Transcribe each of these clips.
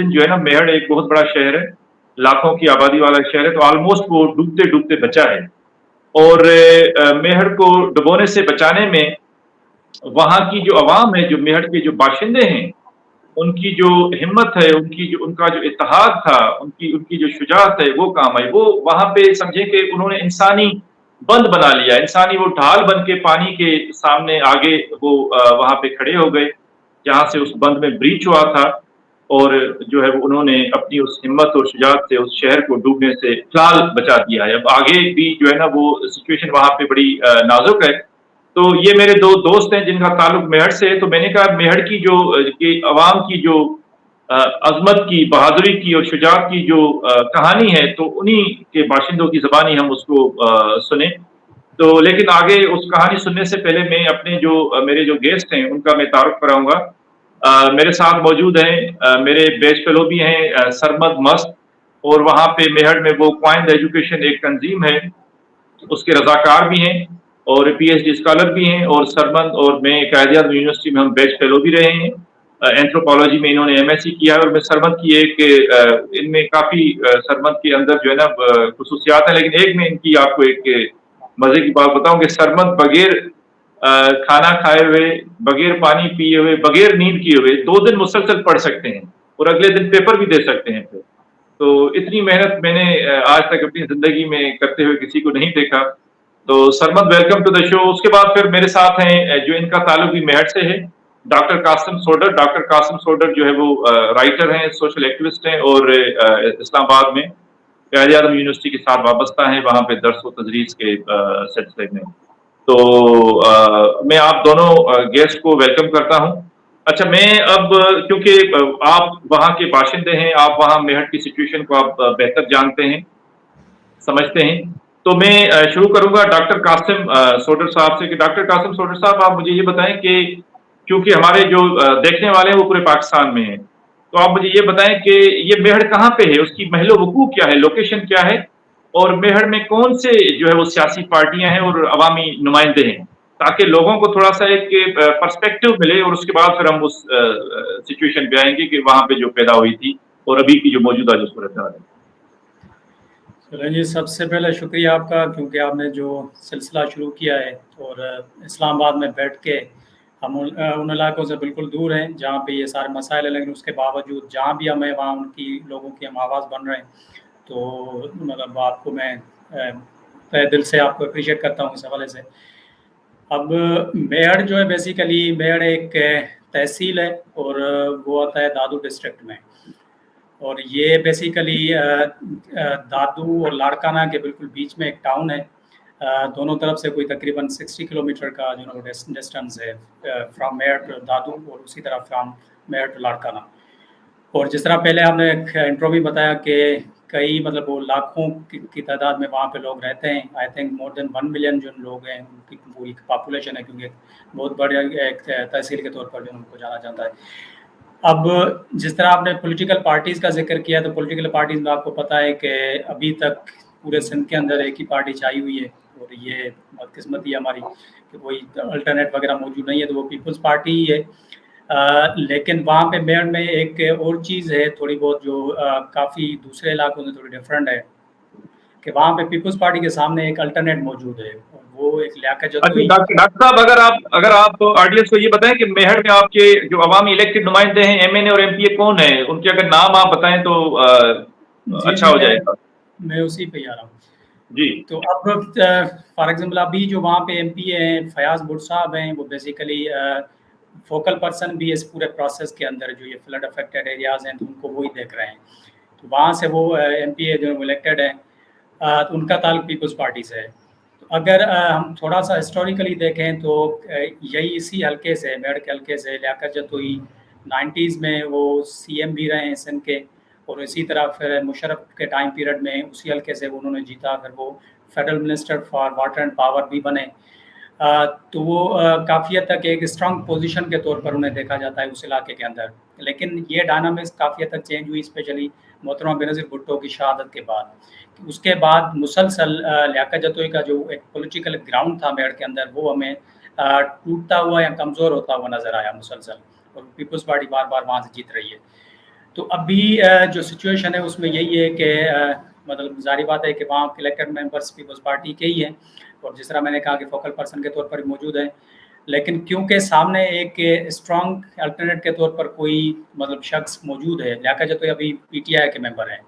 दिन जो है ना मेहर एक बहुत बड़ा शहर है, लाखों की आबादी वाला शहर है, तो ऑलमोस्ट वो डूबते-डूबते बचा है। और मेहर को डुबोने से बचाने में वहाँ की जो अवाम है, जो मेहर के जो बाशिंदे हैं, उनकी जो हिम्मत है, उनका जो इत्तेहाद था, उनकी उनकी जो शुजाअत है, वो काम आई। वो वहाँ पे समझे कि उन्होंने इंसानी बंध बना लिया, इंसानी वो ढाल बन के पानी के सामने आगे वो वहाँ पे खड़े हो गए, जहाँ से उस बंध में ब्रीच हुआ था। और जो है वो उन्होंने अपनी उस हिम्मत और शुजाअत से उस शहर को डूबने से फिलहाल बचा दिया है। अब आगे भी जो है ना वो सिचुएशन वहाँ पे बड़ी नाज़ुक है। तो ये मेरे 2 दोस्त हैं जिनका ताल्लुक मेहर से है, तो मैंने कहा मेहर की जो कि अवाम की जो अज़मत की, बहादुरी की और शुजाअत की जो कहानी है, तो उन्हीं के बाशिंदों की ज़बानी हम उसको सुनें। तो लेकिन आगे उस कहानी सुनने से पहले मैं अपने जो मेरे जो गेस्ट हैं, उनका मैं तारुफ कराऊँगा। मेरे साथ मौजूद हैं मेरे बेच फेलो भी हैं सरमद मस्त, और वहाँ पे मेहर में वो क्वाइंड एजुकेशन एक तंज़ीम है, उसके रज़ाकार भी हैं और पीएचडी स्कॉलर भी हैं। और सरमद और मैं कायद-ए-आज़म यूनिवर्सिटी में हम बेच फेलो भी रहे हैं। एंथ्रोपोलॉजी में इन्होंने एमएससी किया है। और मैं सरमद की एक इनमें काफ़ी सरमद के अंदर जो है ना ख़ुसूसियात हैं, लेकिन एक मैं इनकी आपको एक मज़े की बात बताऊँ कि सरमद बगैर खाना खाए हुए, बगैर पानी पिए हुए, बगैर नींद किए हुए 2 दिन मुसलसल पढ़ सकते हैं और अगले दिन पेपर भी दे सकते हैं फिर। तो इतनी मेहनत मैंने आज तक अपनी ज़िंदगी में करते हुए किसी को नहीं देखा। तो Sarmad welcome to the show. उसके बाद फिर मेरे साथ हैं जो इनका ताल्लुक भी मेहर से है, डॉक्टर कासिम सोडर। डॉक्टर कासिम सोडर जो है वो राइटर हैं, सोशल एक्टिविस्ट हैं और इस्लामाबाद में कायद-ए-आज़म यूनिवर्सिटी के साथ वाबस्ता हैं, वहाँ पे दर्स व तदरीस के सिलसिले में। तो मैं आप दोनों गेस्ट को वेलकम करता हूँ। अच्छा, मैं अब क्योंकि आप वहाँ के बाशिंदे हैं, आप वहाँ मेहर की सिचुएशन को आप बेहतर जानते हैं, समझते हैं। तो मैं शुरू करूँगा डॉक्टर कासिम सोडर साहब से कि डॉक्टर कासिम सोडर साहब, आप मुझे ये बताएँ कि क्योंकि हमारे जो देखने वाले हैं वो पूरे पाकिस्तान में हैं, तो आप मुझे ये बताएँ कि ये मेहर कहाँ पे है? उसकी महल-ओ-वक़ूअ क्या है? लोकेशन क्या है? और मेहर में कौन से जो है वो सियासी पार्टियाँ हैं और अवामी नुमाइंदे हैं? ताकि लोगों को थोड़ा-सा एक पर्सपेक्टिव मिले और उसके बाद फिर हम उस सिचुएशन पे आएँगे कि वहाँ पे जो पैदा हुई थी और अभी की जो मौजूदा जो सूरत-हाल है। चलें जी, सबसे पहले शुक्रिया आपका, क्योंकि आपने जो सिलसिला शुरू किया है और इस्लामाबाद में बैठ के हम उन इलाकों से बिल्कुल दूर हैं जहाँ पे ये सारे मसाइल हैं, लेकिन उसके बावजूद जहाँ भी हम हैं वहाँ उनकी लोगों की हम आवाज़ बन रहे हैं। तो मतलब आपको मैं तहे दिल से आपको अप्रिशिएट करता हूँ इस हवाले से। अब मेहर जो है बेसिकली मेहर एक तहसील है और वो आता है दादू डिस्ट्रिक्ट में। और ये बेसिकली दादू और लाड़काना के बिल्कुल बीच में एक टाउन है। दोनों तरफ से कोई तकरीबन 60 किलोमीटर का जो है डिस्टेंस है फ्रॉम मेहर टू दादू और उसी तरह फ्रॉम मेहर टू लाड़काना। और जिस तरह पहले आपने इंट्रो में बताया कि कई मतलब वो लाखों की तादाद में वहाँ पे लोग रहते हैं। I think more than 1 million जो लोग हैं उनकी पूरी पॉपुलेशन है, क्योंकि बहुत बड़े एक तहसील के तौर पर जो उनको जाना जाता है। अब जिस तरह आपने पॉलिटिकल पार्टीज़ का जिक्र किया, तो पॉलिटिकल पार्टीज़ में आपको पता है कि अभी तक पूरे सिंध के अंदर एक ही पार्टी छाई हुई है और ये बदकिस्मती है हमारी कि कोई अल्टरनेट वगैरह मौजूद नहीं है, तो वो पीपल्स पार्टी ही है। लेकिन वहाँ पे मेहर में एक और चीज़ है थोड़ी बहुत जो काफ़ी दूसरे इलाकों से थोड़ी डिफरेंट है कि वहाँ पे पीपल्स पार्टी के सामने एक अल्टरनेट मौजूद है, वो एक लियाकत जतोई। डॉक्टर साहब, अगर आप ऑडियंस को ये बताएं कि मेहर में आपके जो अवामी इलेक्टेड नुमाइंदे हैं, एमएनए और एमपीए कौन है, उनके अगर नाम आप बताएं तो जी अच्छा जी, हो जाएगा। मैं उसी पे आ रहा हूँ। जी, तो अब फॉर एग्जांपल अभी जो वहाँ पे एमपीए हैं फयाज बुट साहब हैं, वो बेसिकली फोकल पर्सन भी इस पूरे प्रोसेस के अंदर जो ये फ्लड अफेक्टेड एरियाज़ हैं तो उनको वही देख रहे हैं। तो वहाँ से वो एमपीए जो इलेक्टेड हैं तो उनका ताल्लुक पीपल्स पार्टी से है। तो अगर हम थोड़ा सा हिस्टोरिकली देखें तो यही इसी हल्के से मेहर के हल्के से लियाकत जतोई 90s में वो सीएम भी रहे हैं सिंध के, और इसी तरह फिर मुशर्रफ के टाइम पीरियड में उसी हल्के से उन्होंने जीता, फिर वो federal minister for water and power भी बने। तो वो काफ़ी हद तक एक स्ट्रॉन्ग पोजीशन के तौर पर उन्हें देखा जाता है उस इलाके के अंदर। लेकिन ये डायनामिक्स काफ़ी हद तक चेंज हुई, स्पेशली मोहतरमा बेनज़ीर भुट्टो की शहादत के बाद। उसके बाद मुसलसल लियाकत जतोई का जो एक पॉलिटिकल ग्राउंड था मेहर के अंदर, वो हमें टूटता हुआ या कमज़ोर होता हुआ नज़र आया मुसलसल, और पीपल्स पार्टी बार बार वहाँ से जीत रही है। تو ابھی جو سچویشن ہے اس میں یہی ہے کہ مطلب ظاہری بات ہے کہ وہاں الیکٹڈ ممبرس پیپلز پارٹی کے ہی ہیں، اور جس طرح میں نے کہا کہ فوکل پرسن کے طور پر موجود ہیں، لیکن کیونکہ سامنے ایک اسٹرانگ الٹرنیٹ کے طور پر کوئی مطلب شخص موجود ہے، لیاقت جتوئی ابھی پی ٹی آئی کے ممبر ہیں،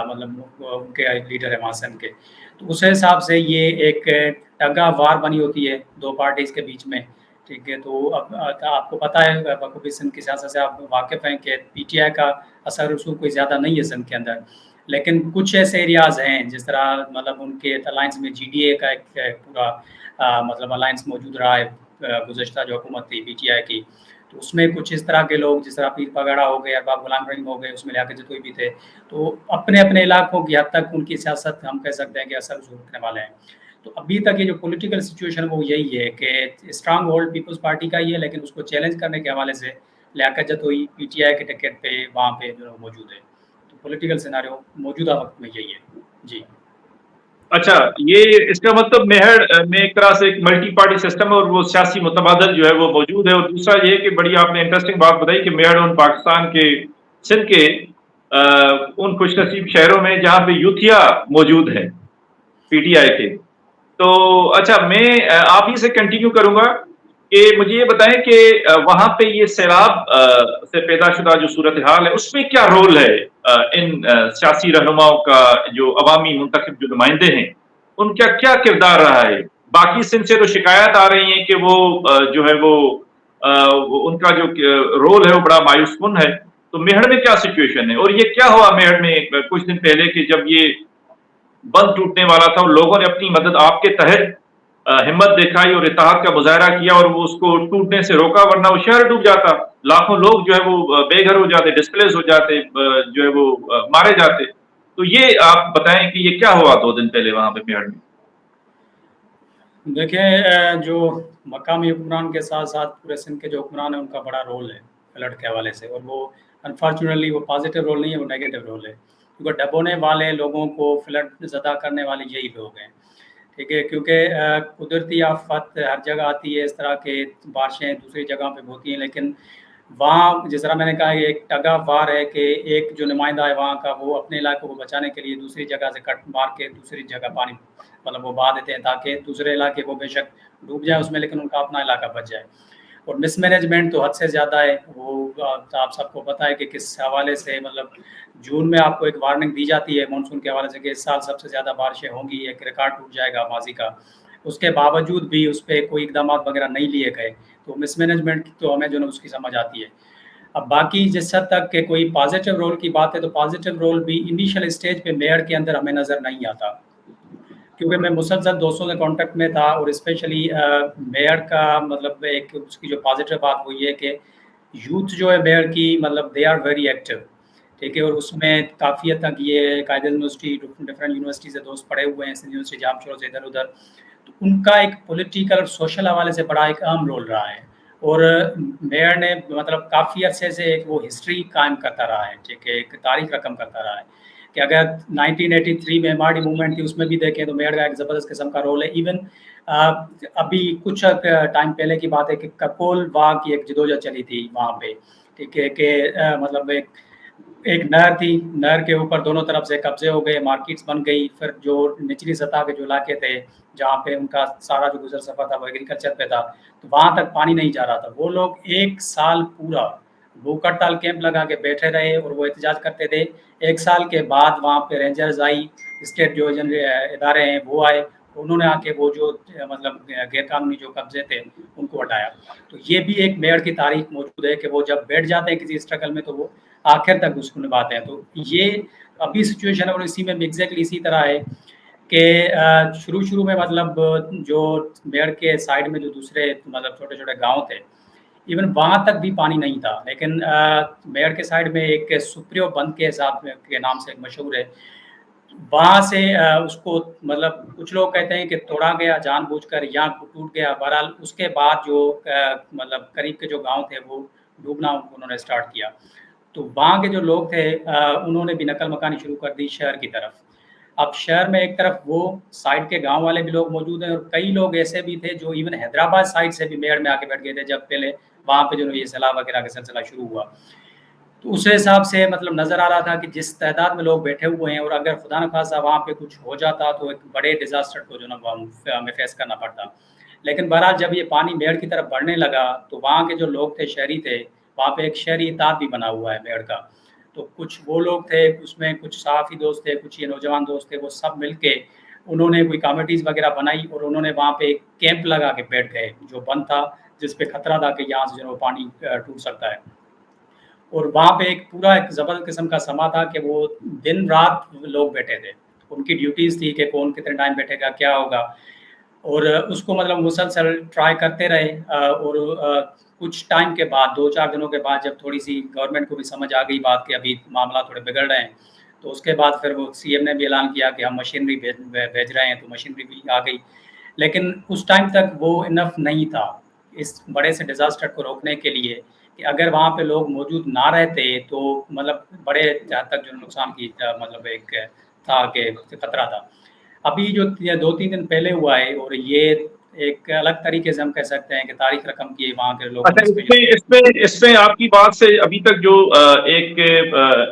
مطلب ان کے لیڈر ہیں وہاں سندھ کے، تو اس حساب سے یہ ایک ٹگا وار بنی ہوتی ہے دو پارٹیز کے بیچ میں، ٹھیک ہے۔ تو اب آپ کو پتہ ہے بخوبی سندھ کی سیاست سے آپ واقف ہیں کہ پی ٹی آئی کا اثر رسوخ کوئی زیادہ نہیں ہے سندھ کے اندر، لیکن کچھ ایسے ایریاز ہیں جس طرح مطلب ان کے الائنس میں جی ڈی اے کا ایک پورا مطلب الائنس موجود رہا ہے گزشتہ جو حکومت تھی پی ٹی آئی کی، تو اس میں کچھ اس طرح کے لوگ جس طرح پیر پگاڑا ہو گئے، ارباب غلام رحیم ہو گئے، اس میں لیاقت جتوئی بھی تھے، تو اپنے اپنے علاقوں کی حد تک ان کی سیاست ہم کہہ سکتے ہیں کہ اثر رسوخ رکھنے والے ہیں۔ تو ابھی تک یہ جو پولیٹیکل سچویشن وہ یہی ہے کہ اسٹرانگ ہولڈ پیپلز پارٹی کا ہی ہے، لیکن اس کو چیلنج کرنے کے حوالے سے لیاقت جتوئی پی ٹی آئی کے ٹکٹ پہ وہاں پہ جو موجود ہے، تو پولیٹیکل سیناریو موجودہ وقت میں یہی ہے۔ جی اچھا، یہ اس کا مطلب میہر میں ایک طرح سے ایک ملٹی پارٹی سسٹم ہے اور وہ سیاسی متبادل جو ہے وہ موجود ہے، اور دوسرا یہ کہ بڑی آپ نے انٹرسٹنگ بات بتائی کہ میہر ان پاکستان کے سندھ کے ان خوش نصیب شہروں میں جہاں پہ یوتھیا موجود ہے پی ٹی آئی کے۔ تو اچھا، میں آپ ہی سے کنٹینیو کروں گا کہ مجھے یہ بتائیں کہ وہاں پہ یہ سیلاب سے پیدا شدہ جو صورتحال ہے اس میں کیا رول ہے ان سیاسی رہنماؤں کا، جو عوامی منتخب جو نمائندے ہیں ان کا کیا کردار رہا ہے؟ باقی سندھ سے تو شکایات آ رہی ہیں کہ وہ جو ہے وہ ان کا جو رول ہے وہ بڑا مایوس کن ہے، تو میہر میں کیا سچویشن ہے؟ اور یہ کیا ہوا میہر میں کچھ دن پہلے کہ جب یہ بند ٹوٹنے والا تھا اور لوگوں نے اپنی مدد آپ کے تحت ہمت دکھائی اور اتحاد کا مظاہرہ کیا اور وہ اس کو ٹوٹنے سے روکا، ورنہ وہ شہر ڈوب جاتا، لاکھوں لوگ جو ہے وہ بے گھر ہو جاتے، ڈسپلیس ہو جاتے، جو ہے وہ مارے جاتے۔ تو یہ آپ بتائیں کہ یہ کیا ہوا 2 دن پہلے وہاں پہ میہر میں؟ دیکھیں، جو مقامی حکمران کے ساتھ ساتھ پورے سندھ کے جو حکمران ہیں ان کا بڑا رول ہے فلڈ کے حوالے سے، اور وہ انفارچونیٹلی وہ پازیٹیو رول نہیں ہے، وہ نیگیٹو رول ہے، کیونکہ ڈبونے والے لوگوں کو فلڈ زدہ کرنے والے یہی لوگ ہیں، ٹھیک ہے، کیونکہ قدرتی آفت ہر جگہ آتی ہے، اس طرح کے بارشیں دوسری جگہ پہ ہوتی ہیں، لیکن وہاں جس طرح میں نے کہا یہ ایک ٹگا وار ہے کہ ایک جو نمائندہ ہے وہاں کا وہ اپنے علاقوں کو بچانے کے لیے دوسری جگہ سے کٹ مار کے دوسری جگہ پانی مطلب وہ بہا دیتے ہیں تاکہ دوسرے علاقے کو بے شک ڈوب جائے اس میں، لیکن ان کا اپنا علاقہ بچ جائے۔ اور مس مینجمنٹ تو حد سے زیادہ ہے، وہ آپ سب کو پتہ ہے کہ کس حوالے سے مطلب جون میں آپ کو ایک وارننگ دی جاتی ہے مانسون کے حوالے سے کہ اس سال سب سے زیادہ بارشیں ہوں گی، ایک ریکارڈ ٹوٹ جائے گا ماضی کا، اس کے باوجود بھی اس پہ کوئی اقدامات وغیرہ نہیں لیے گئے، تو مس مینجمنٹ تو ہمیں جو ہے اس کی سمجھ آتی ہے۔ اب باقی جس حد تک کہ کوئی پازیٹیو رول کی بات ہے تو پازیٹیو رول بھی انیشیل اسٹیج پہ میئر کے اندر ہمیں نظر نہیں آتا، کیونکہ میں مسلسل دوستوں سے کانٹیکٹ میں تھا، اور اسپیشلی میئر کا مطلب ایک اس کی جو پازیٹیو بات وہ یہ کہ یوتھ جو ہے میئر کی مطلب دے آر ویری ایکٹیو، ٹھیک ہے، اور اس میں کافی حد تک یہ قائد یونیورسٹی ڈفرینٹ یونیورسٹی سے دوست پڑھے ہوئے ہیں، سندھ یونیورسٹی جام شور سے ادھر ادھر، تو ان کا ایک پولیٹیکل اور سوشل حوالے سے بڑا ایک اہم رول رہا ہے، اور میئر نے مطلب کافی عرصے سے ایک وہ ہسٹری قائم کرتا رہا ہے، ٹھیک ہے، ایک تاریخ رقم کرتا رہا ہے کہ اگر 1983 میں ایم آر ڈی موومنٹ تھی اس میں بھی دیکھیں تو میئر کا ایک زبردست قسم کا رول ہے۔ ایون ابھی کچھ ٹائم پہلے کی بات ہے کہ کپول واہ کی ایک جدوجہد چلی تھی وہاں پہ، ٹھیک ہے، کہ مطلب ایک نہر تھی، نہر کے اوپر دونوں طرف سے قبضے ہو گئے، مارکیٹس بن گئی، پھر جو نچلی سطح کے جو علاقے تھے جہاں پہ ان کا سارا جو گزر سفر تھا وہ ایگریکلچر پہ تھا، تو وہاں تک پانی نہیں جا رہا تھا، وہ لوگ 1 سال پورا بھوک ہڑتال کیمپ لگا کے بیٹھے رہے اور وہ احتجاج کرتے تھے۔ 1 سال کے بعد وہاں پہ رینجرز آئی، اسٹیٹ جو ادارے ہیں وہ آئے، انہوں نے آ کے وہ جو مطلب غیر قانونی جو قبضے تھے ان کو ہٹایا۔ تو یہ بھی ایک میئر کی تاریخ موجود ہے کہ وہ جب بیٹھ جاتے ہیں کسی اسٹرگل میں تو وہ آخر تک اس کو نبھاتے ہیں۔ تو یہ ابھی سچویشن ہے، اور اسی میں ایگزیکٹلی اسی طرح ہے کہ شروع میں مطلب جو میئر کے سائڈ میں جو دوسرے مطلب چھوٹے چھوٹے گاؤں تھے ایون وہاں تک بھی پانی نہیں تھا، لیکن میئر کے سائڈ میں ایک سپریو بند کے حساب کے نام سے مشہور ہے، وہاں سے اس کو مطلب کچھ لوگ کہتے ہیں کہ توڑا گیا جان بوجھ کر یا ٹوٹ گیا، بہرحال اس کے بعد جو مطلب قریب کے جو گاؤں تھے وہ ڈوبنا انہوں نے اسٹارٹ کیا، تو وہاں کے جو لوگ تھے انہوں نے بھی نقل مکانی شروع کر دی شہر کی طرف۔ اب شہر میں ایک طرف وہ سائڈ کے گاؤں والے بھی لوگ موجود ہیں، اور کئی لوگ ایسے بھی تھے جو ایون حیدرآباد سائڈ سے بھی میئر میں آ کے بیٹھ گئے تھے جب پہلے وہاں پہ جو یہ سیلاب وغیرہ کا سلسلہ شروع ہوا۔ تو اس حساب سے مطلب نظر آ رہا تھا کہ جس تعداد میں لوگ بیٹھے ہوئے ہیں، اور اگر خدا نخواستہ وہاں پہ کچھ ہو جاتا تو ایک بڑے ڈیزاسٹر کو جو نا ہمیں فیس کرنا پڑتا۔ لیکن بہرحال جب یہ پانی میڑ کی طرف بڑھنے لگا تو وہاں کے جو لوگ تھے، شہری تھے، وہاں پہ ایک شہری اتحاد بھی بنا ہوا ہے میڑ کا، تو کچھ وہ لوگ تھے، اس میں کچھ صحافی دوست تھے، کچھ یہ نوجوان دوست تھے، وہ سب مل کے انہوں نے کوئی کمیٹیز وغیرہ بنائی اور انہوں نے وہاں پہ ایک کیمپ لگا کے بیٹھ گئے جو بند تھا، جس پہ خطرہ تھا کہ یہاں سے جو پانی ٹوٹ سکتا ہے۔ اور وہاں پہ ایک پورا ایک زبردست قسم کا سما تھا کہ وہ دن رات لوگ بیٹھے تھے، ان کی ڈیوٹیز تھی کہ کون کتنے ٹائم بیٹھے گا، کیا ہوگا، اور اس کو مطلب مسلسل ٹرائی کرتے رہے۔ اور کچھ ٹائم کے بعد 2-4 دنوں کے بعد جب تھوڑی سی گورنمنٹ کو بھی سمجھ آ گئی بات کہ ابھی معاملہ تھوڑے بگڑ رہے ہیں، تو اس کے بعد پھر وہ سی ایم نے بھی اعلان کیا کہ ہم مشینری بھیج رہے ہیں، تو مشینری بھی آ گئی۔ لیکن اس ٹائم تک وہ انف نہیں تھا اس بڑے سے ڈیزاسٹر کو روکنے کے لیے، کہ اگر وہاں پہ لوگ موجود نہ رہتے تو مطلب بڑے حد تک جو نقصان کی مطلب ایک تھا کہ خطرہ تھا۔ ابھی جو 2-3 دن پہلے ہوا ہے، اور یہ ایک الگ طریقے سے ہم کہہ سکتے ہیں کہ تاریخ رقم کی وہاں کے لوگوں اچھا، نے اس میں آپ کی بات سے ابھی تک جو ایک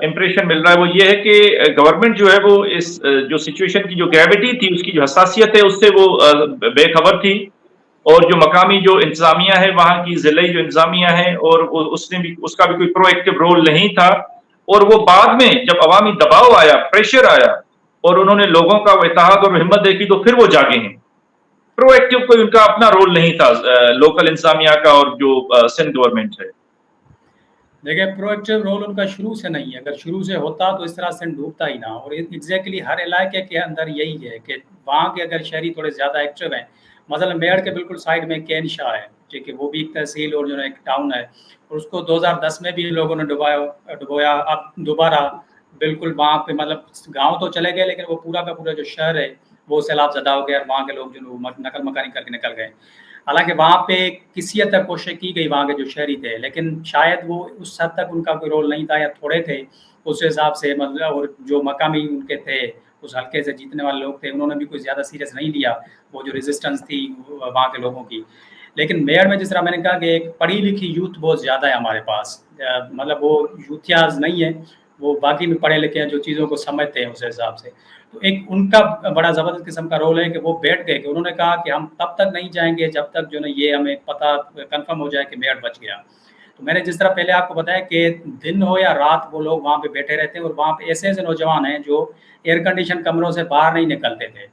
امپریشن مل رہا ہے وہ یہ ہے کہ گورنمنٹ جو ہے وہ اس جو سچویشن کی جو گریوٹی تھی، اس کی جو حساسیت ہے، اس سے وہ بے خبر تھی، اور جو مقامی جو انتظامیہ ہے، وہاں کی ضلعی جو انتظامیہ ہے، اور اس کا بھی کوئی پرو ایکٹیو رول نہیں تھا، اور وہ بعد میں جب عوامی دباؤ آیا، پریشر آیا، اور انہوں نے لوگوں کا وہ اتحاد اور ہمت دیکھی، تو پھر وہ جاگے ہیں۔ پرو ایکٹیو کوئی ان کا اپنا رول نہیں تھا لوکل انتظامیہ کا اور جو سندھ گورنمنٹ ہے۔ دیکھیں، پرو ایکٹیو رول ان کا شروع سے نہیں ہے، اگر شروع سے ہوتا تو اس طرح سے ڈوبتا ہی نہ۔ اور ایگزیکٹلی ہر علاقے کے اندر یہی ہے کہ وہاں کے اگر شہری تھوڑے زیادہ ایکٹیو ہیں، مثلا میڑ کے بالکل سائڈ میں کین شاہ ہے، ٹھیک ہے، وہ بھی ایک تحصیل اور جو ہے ایک ٹاؤن ہے، اور اس کو 2010 میں بھی لوگوں نے ڈبویا۔ اب دوبارہ بالکل وہاں پہ مطلب گاؤں تو چلے گئے، لیکن وہ پورا کا پورا جو شہر ہے وہ سیلاب زدہ ہو گیا، اور وہاں کے لوگ جو نقل مکانی کر کے نکل گئے۔ حالانکہ وہاں پہ کسی حد تک کوشش کی گئی وہاں کے جو شہری تھے، لیکن شاید وہ اس حد تک ان کا کوئی رول نہیں تھا، یا تھوڑے تھے اس حساب سے مطلب، اور جو مقامی ان کے تھے اس حلقے سے جیتنے والے لوگ تھے، انہوں نے بھی کوئی زیادہ سیریس نہیں لیا وہ جو ریزسٹنس تھی وہاں کے لوگوں کی۔ لیکن میڑ میں جس طرح میں نے کہا کہ ایک پڑھی لکھی یوتھ بہت زیادہ ہے ہمارے پاس، مطلب وہ یوتھیاز نہیں ہے، وہ باقی بھی پڑھے لکھے ہیں، جو چیزوں کو سمجھتے ہیں اس حساب سے۔ تو ایک ان کا بڑا زبردست قسم کا رول ہے کہ وہ بیٹھ گئے، کہ انہوں نے کہا کہ ہم تب تک نہیں جائیں گے جب تک جو نا یہ ہمیں پتہ کنفرم ہو جائے کہ میڑ بچ گیا۔ تو میں نے جس طرح پہلے آپ کو بتایا کہ دن ہو یا رات وہ لوگ وہاں پہ بیٹھے رہتے ہیں، اور وہاں پہ ایسے ایسے نوجوان ہیں جو ایئر کنڈیشن کمروں سے باہر نہیں نکلتے تھے،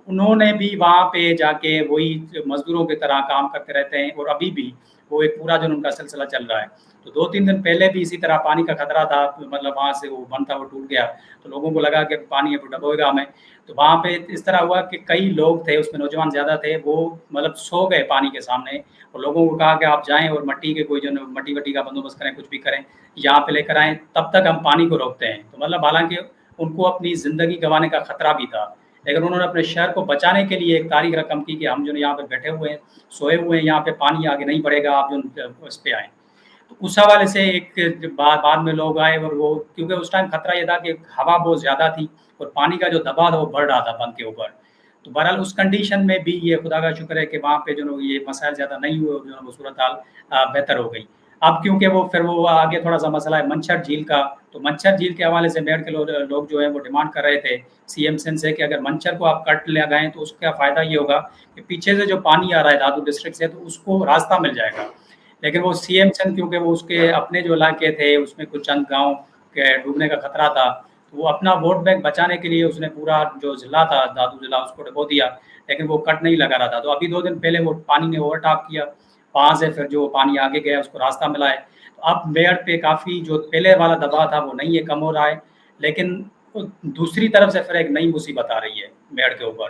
انہوں نے بھی وہاں پہ جا کے وہی مزدوروں کی طرح کام کرتے رہتے ہیں، اور ابھی بھی وہ ایک پورا جو ان کا سلسلہ چل رہا ہے۔ تو 2-3 دن پہلے بھی اسی طرح پانی کا خطرہ تھا، مطلب وہاں سے وہ بند تھا، وہ ٹوٹ گیا، تو لوگوں کو لگا کہ پانی اب ڈبوئے گا ہمیں۔ تو وہاں پہ اس طرح ہوا کہ کئی لوگ تھے، اس میں نوجوان زیادہ تھے، وہ مطلب سو گئے پانی کے سامنے، اور لوگوں کو کہا کہ آپ جائیں اور مٹی کے کوئی جو مٹی وٹی کا بندوبست کریں، کچھ بھی کریں، یہاں پہ لے کر آئیں، تب تک ہم پانی کو روکتے ہیں۔ تو مطلب حالانکہ ان کو اپنی زندگی گنوانے کا خطرہ بھی تھا، لیکن انہوں نے اپنے شہر کو بچانے کے لیے ایک تاریخ رقم کی کہ ہم جو یہاں پہ بیٹھے ہوئے ہیں، سوئے ہوئے ہیں، یہاں پہ پانی آگے نہیں بڑھے گا، آپ جو اس پہ آئیں۔ تو اس حوالے سے ایک بعد میں لوگ آئے، اور وہ کیونکہ اس ٹائم خطرہ یہ تھا کہ ہوا بہت زیادہ تھی، اور پانی کا جو دباؤ تھا وہ بڑھ رہا تھا بند کے اوپر۔ تو بہرحال اس کنڈیشن میں بھی یہ خدا کا شکر ہے کہ وہاں پہ جو یہ مسائل زیادہ نہیں ہوئے، اور جو وہ صورتحال بہتر ہو گئی۔ اب کیونکہ وہ پھر وہ آگے تھوڑا سا مسئلہ ہے منچھر جھیل کا، تو منچھر جھیل کے حوالے سے میڑ کے لوگ جو ہیں وہ ڈیمانڈ کر رہے تھے سی ایم سندھ سے کہ اگر منچھر کو آپ کٹ لگائیں تو اس کا فائدہ یہ ہوگا کہ پیچھے سے جو پانی آ رہا ہے دھاتو ڈسٹرکٹ سے، تو اس کو راستہ مل جائے گا۔ لیکن وہ سی ایم سندھ کیونکہ وہ اس کے اپنے جو علاقے تھے اس میں کچھ چند گاؤں کے ڈوبنے کا خطرہ تھا، تو وہ اپنا ووٹ بینک بچانے کے لیے اس نے پورا جو ضلع تھا دھاتو ضلع اس کو ڈبو دیا، لیکن وہ کٹ نہیں لگا رہا تھا۔ تو ابھی 2 دن پہلے وہ پانی نے اوور ٹاپ کیا، وہاں سے پھر جو پانی آگے گیا اس کو راستہ ملا ہے۔ تو اب میڑ پہ کافی جو پہلے والا دباؤ تھا وہ نہیں ہے، کم ہو رہا ہے، لیکن دوسری طرف سے پھر ایک نئی مصیبت آ رہی ہے میڑ کے اوپر،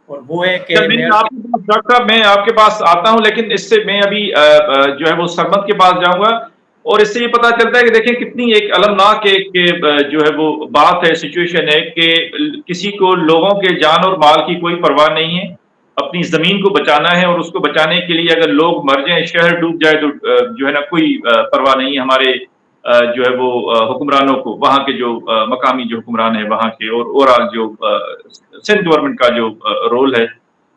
اور وہ ہے کہ ڈاکٹر صاحب میں آپ کے پاس آتا ہوں، لیکن اس سے میں ابھی جو ہے وہ سرمد کے پاس جاؤں گا، اور اس سے یہ پتا چلتا ہے کہ دیکھیں کتنی ایک المناک ایک جو ہے وہ بات ہے، سچویشن ہے کہ کسی کو لوگوں کے جان اور مال کی کوئی پرواہ نہیں ہے، اپنی زمین کو بچانا ہے، اور اس کو بچانے کے لیے اگر لوگ مر جائیں، شہر ڈوب جائے، تو جو ہے نا کوئی پرواہ نہیں ہے ہمارے جو ہے وہ حکمرانوں کو، وہاں کے جو مقامی جو حکمران ہیں وہاں کے، اور اوورآل جو سندھ گورنمنٹ کا جو رول ہے۔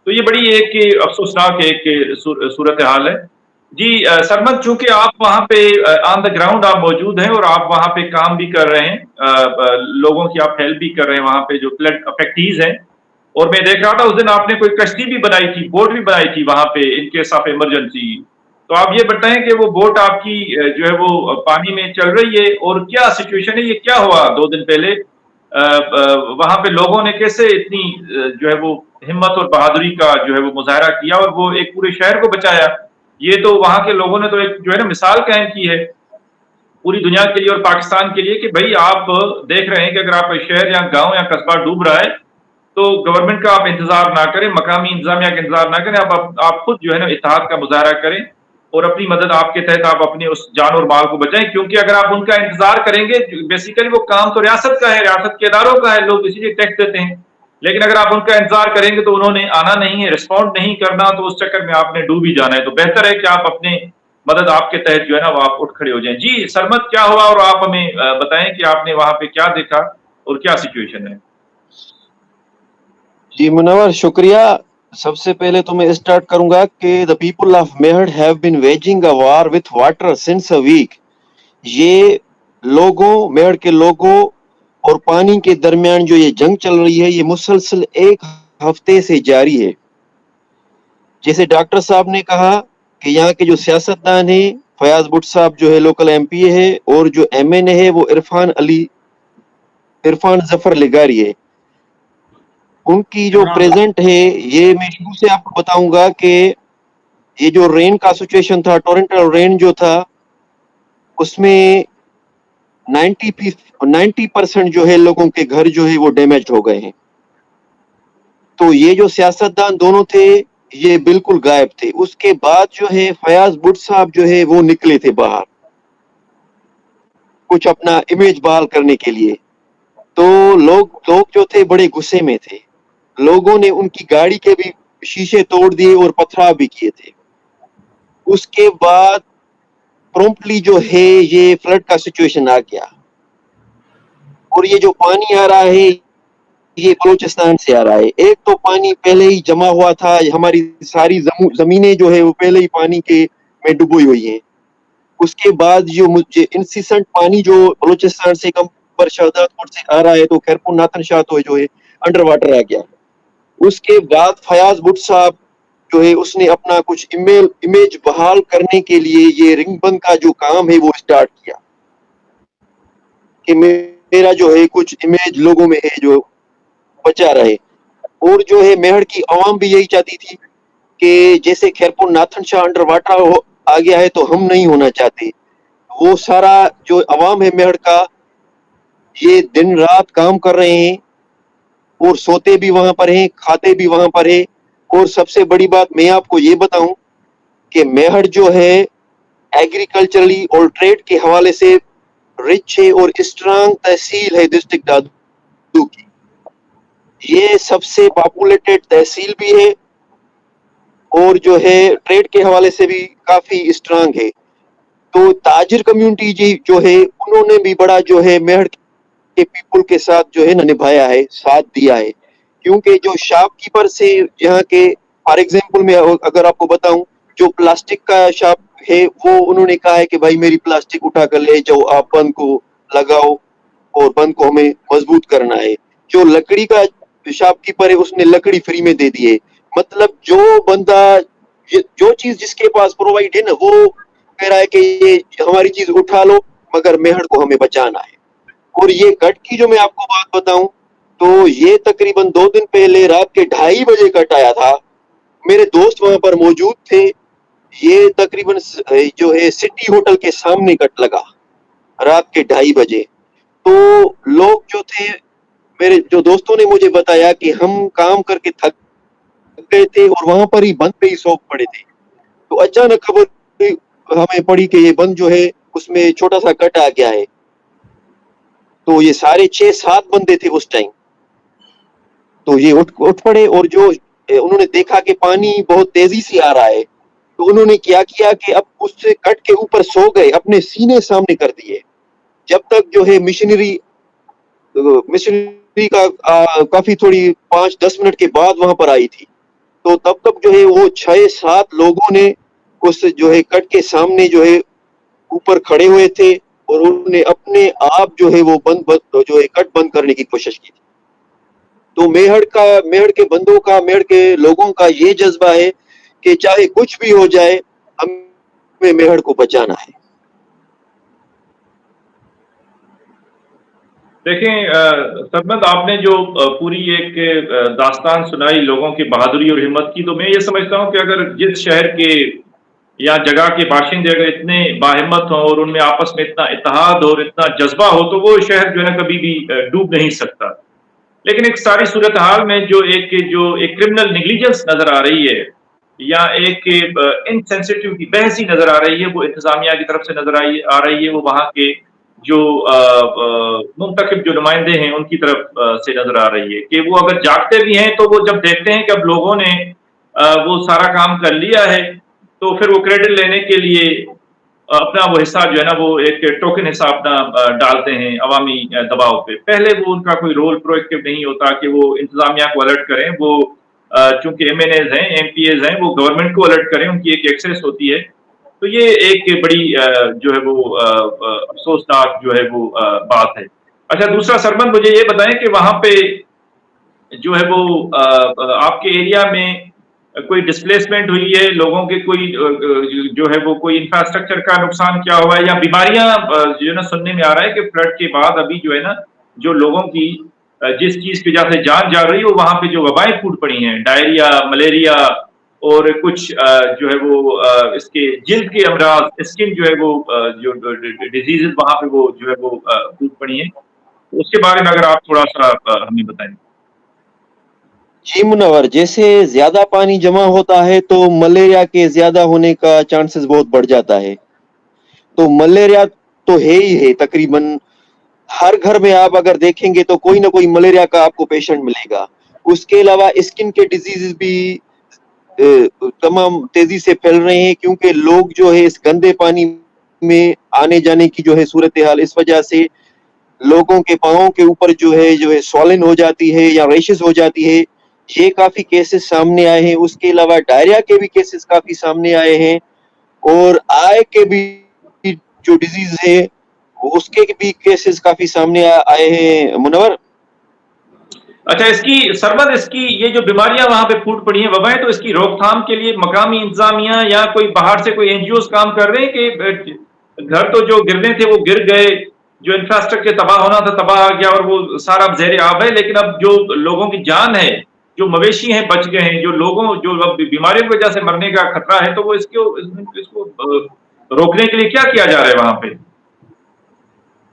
تو یہ بڑی ایک افسوسناک ایک صورتحال ہے، जी सरमद, चूंकि आप वहाँ पे ऑन द ग्राउंड आप मौजूद हैं और आप वहाँ पे काम भी कर रहे हैं, लोगों की आप हेल्प भी कर रहे हैं वहाँ पे जो फ्लड अफेक्टीज हैं, और मैं देख रहा था उस दिन आपने कोई कश्ती भी बनाई थी, बोट भी बनाई थी वहाँ पे इन केस ऑफ इमरजेंसी। तो आप ये बताएं कि वो बोट आपकी जो है वो पानी में चल रही है, और क्या सिचुएशन है, ये क्या हुआ 2 दिन पहले वहाँ पे लोगों ने कैसे इतनी जो है वो हिम्मत और बहादुरी का जो है वो मुजाहरा किया और वो एक पूरे शहर को बचाया। ये तो वहाँ के लोगों ने तो एक जो है ना मिसाल कायम की है पूरी दुनिया के लिए और पाकिस्तान के लिए कि भाई आप देख रहे हैं कि अगर आपका शहर या गांव या कस्बा डूब रहा है तो गवर्नमेंट का आप इंतजार ना करें, मकामी इंतजामिया का इंतजार ना करें, आप खुद जो है ना इत्तेहाद का मुजाहरा करें और अपनी मदद आपके तहत आप अपने उस जान और माल को बचाएं, क्योंकि अगर आप उनका इंतजार करेंगे, बेसिकली वो काम तो रियासत का है, रियासत के इदारों का है, लोग इसीलिए टैक्स देते हैं, लेकिन अगर आप उनका इंतजार करेंगे तो उन्होंने आना नहीं है, रिस्पॉन्ड नहीं करना, तो उस चक्कर में आपने डूब ही जाना है। तो बेहतर है कि आप अपने मदद आपके तहत जो है ना वो आप उठ खड़े हो जाएं। जी सरमद, क्या हुआ और आप हमें बताएं कि आपने वहां पे क्या देखा और क्या सिचुएशन है। जी मुनव्वर, शुक्रिया। सबसे पहले तो मैं स्टार्ट करूंगा कि the people of Mehar have been waging a war with water since a week. ये लोगों, मेहर के लोगों और पानी के दरमियान जो ये जंग चल रही है, ये मुसलसल 1 हफ्ते से जारी है। जैसे डॉक्टर साहब ने कहा कि यहाँ के जो सियासतदान है, फयाज भुट्टो साहब जो है लोकल एमपी है, और जो एमएनए है वो इरफान जफर लिगारी है। उनकी जो प्रेजेंट है, ये मैं शुरू से आपको बताऊंगा कि ये जो रेन का सिचुएशन था, टोरेंटल रेन जो था, उसमें 90% जो है लोगों के घर जो है वो डैमेज हो गए हैं। तो ये जो सियासतदान दोनों थे ये बिल्कुल गायब थे। उसके बाद जो है फयाज भुट्टो साहब जो है वो निकले थे बाहर कुछ अपना इमेज बहाल करने के लिए। तो लोग जो थे बड़े गुस्से में थे। लोगों ने उनकी गाड़ी के भी शीशे तोड़ दिए और पथराव भी किए थे। उसके बाद प्रॉम्प्टली जो है ये फ्लड का सिचुएशन आ गया, और ये जो पानी आ रहा है ये बलूचिस्तान से आ रहा है। एक तो पानी पहले ही जमा हुआ था, हमारी सारी जमीनें जो है वो पहले ही पानी के में डूबी हुई हैं। उसके बाद जो मुझे इंसिसेंट पानी जो बलूचिस्तान से कंबर शहदादपुर से आ रहा है, तो खैरपुर नाथन शाह तो जो है अंडर वाटर आ गया। उसके बाद फयाज भुट्टो साहब जो है उसने अपना कुछ इमेज बहाल करने के लिए ये रिंग बंद का जो काम है वो स्टार्ट किया कि मेरा जो है कुछ इमेज लोगों में है जो बचा रहे। और जो है मेहर की आवाम भी यही चाहती थी कि जैसे खैरपुर नाथन शाह अंडर वाटर आ गया है तो हम नहीं होना चाहते। वो सारा जो आवाम है मेहर का, ये दिन रात काम कर रहे हैं और सोते भी वहां पर हैं, खाते भी वहां पर है। और सबसे बड़ी बात मैं आपको ये बताऊं कि मेहर जो है एग्रीकल्चरली और ट्रेड के हवाले से रिच है और स्ट्रांग तहसील है डिस्ट्रिक्ट दादू की। ये सबसे पॉपुलेटेड तहसील भी है और जो है ट्रेड के हवाले से भी काफी स्ट्रांग है। तो ताजिर कम्युनिटी जी जो है उन्होंने भी बड़ा जो है मेहर के पीपल के साथ जो है निभाया है, साथ दिया है। क्योंकि जो शॉपकीपर से यहाँ के, फॉर एग्जांपल मैं अगर आपको बताऊं, जो प्लास्टिक का शॉप है वो उन्होंने कहा है कि भाई मेरी प्लास्टिक उठा कर ले जाओ, आप बंद को लगाओ और बंद को हमें मजबूत करना है। जो लकड़ी का शॉपकीपर है उसने लकड़ी फ्री में दे दी है। मतलब जो बंदा जो चीज जिसके पास प्रोवाइड है ना, वो कह रहा है कि ये हमारी चीज उठा लो मगर मेहर को हमें बचाना है। और ये कट की जो मैं आपको बात बताऊं, तो ये तकरीबन 2 दिन पहले रात के 2:30 बजे कट आया था। मेरे दोस्त वहां पर मौजूद थे। ये तकरीबन जो है सिटी होटल के सामने कट लगा रात के 2:30 बजे। तो लोग जो थे, मेरे जो दोस्तों ने मुझे बताया कि हम काम करके थक गए थे और वहां पर ही बंद पे ही सो पड़े थे। तो अचानक खबर हमें पड़ी कि ये बंद जो है उसमें छोटा सा कट आ गया है। तो ये सारे 6-7 बंदे थे उस टाइम। तो ये उठ पड़े और जो उन्होंने देखा कि पानी बहुत तेजी से आ रहा है, तो उन्होंने क्या किया कि अब उससे कट के ऊपर सो गए, अपने सीने सामने कर दिए। जब तक जो है मिशनरी का काफी थोड़ी 5-10 मिनट के बाद वहां पर आई थी, तो तब तक जो है वो 6-7 लोगों ने उस जो है कट के सामने जो है ऊपर खड़े हुए थे और उन्होंने अपने आप जो है वो जो है कट बंद करने की कोशिश की थी। तो मेहड़ के बंदों का, मेहड़ के लोगों का ये जज्बा है कि चाहे कुछ भी हो जाए, हमें मेहड़ को बचाना है। देखें सरमद, आपने जो पूरी एक दास्तान सुनाई लोगों की बहादुरी और हिम्मत की, तो मैं ये समझता हूँ कि अगर जिस शहर के या जगह के बाशिंदे अगर इतने बाहिम्मत हों और उनमें आपस में इतना इत्तेहाद और इतना जज्बा हो, तो वो शहर जो है ना कभी भी डूब नहीं सकता। लेकिन एक सारी सूरत हाल में जो एक क्रिमिनल नेग्लिजेंस नजर आ रही है या एक इनसेंसिटिव की बहसी नजर आ रही है, वो इंतजामिया की तरफ से नजर आ रही है, वो वहाँ के जो मुंतखब जो नुमाइंदे हैं उनकी तरफ से नजर आ रही है कि वो अगर जागते भी हैं तो वो जब देखते हैं कि अब लोगों ने वो सारा काम कर लिया है, तो फिर वो क्रेडिट लेने के लिए अपना वो हिस्सा जो है ना वो एक टोकन हिस्सा अपना डालते हैं अवामी दबाव पे। पहले वो उनका कोई रोल प्रोएक्टिव नहीं होता कि वो इंतजामिया को अलर्ट करें, वो चूंकि एमएनएज हैं, एमपीएज हैं, वो गवर्नमेंट को अलर्ट करें, उनकी एक एक्सेस होती है। तो ये एक बड़ी जो है वो अफसोसनाक जो है वो बात है। अच्छा, दूसरा सरमन मुझे ये बताएं कि वहां पे जो है वो आपके एरिया में कोई डिस्प्लेसमेंट हुई है, लोगों के कोई जो है वो कोई इंफ्रास्ट्रक्चर का नुकसान क्या हुआ है, या बीमारियां जो है ना सुनने में आ रहा है कि फ्लड के बाद अभी जो है ना जो लोगों की जिस चीज की वजह से जान जा रही है, वहां पे जो वबाएं फूट पड़ी हैं, डायरिया, मलेरिया और कुछ जो है वो इसके जिल्द के अमराज, स्किन जो है वो जो डिजीजेस वहां पे वो जो है वो फूट पड़ी हैं, तो उसके बारे में अगर आप थोड़ा सा हमें बताएं। जी मुनव्वर, जैसे ज्यादा पानी जमा होता है तो मलेरिया के ज्यादा होने का चांसेस बहुत बढ़ जाता है। तो मलेरिया तो है ही है, तकरीबन हर घर में आप अगर देखेंगे तो कोई ना कोई मलेरिया का आपको पेशेंट मिलेगा। उसके अलावा स्किन के डिजीजेस भी तमाम तेजी से फैल रहे हैं, क्योंकि लोग जो है इस गंदे पानी में आने जाने की जो है सूरत हाल, इस वजह से लोगों के पाँव के ऊपर जो है स्वॉलन हो जाती है या रेशेस हो जाती है। ये काफी केसेस सामने आए हैं। उसके अलावा डायरिया के भी केसेस काफी सामने आए हैं, और आय के भी जो डिजीज है उसके भी केसेस काफी सामने आए हैं मुनव्वर। अच्छा, इसकी ये जो बीमारियां वहां पे फूट पड़ी हैं, वबाएं, तो इसकी रोकथाम के लिए मकामी इंतजामिया या कोई बाहर से कोई एनजीओ काम कर रहे हैं कि घर तो जो गिरने थे वो गिर गए, जो इंफ्रास्ट्रक्चर तबाह होना था तबाह आ गया और वो सारा अब ज़ेरे आब है, लेकिन अब जो लोगों की जान है, जो मवेशी हैं बच गए हैं, जो अब बीमारियों की वजह से मरने का खतरा है, तो वो इसको रोकने के लिए क्या किया जा रहा है वहां पे?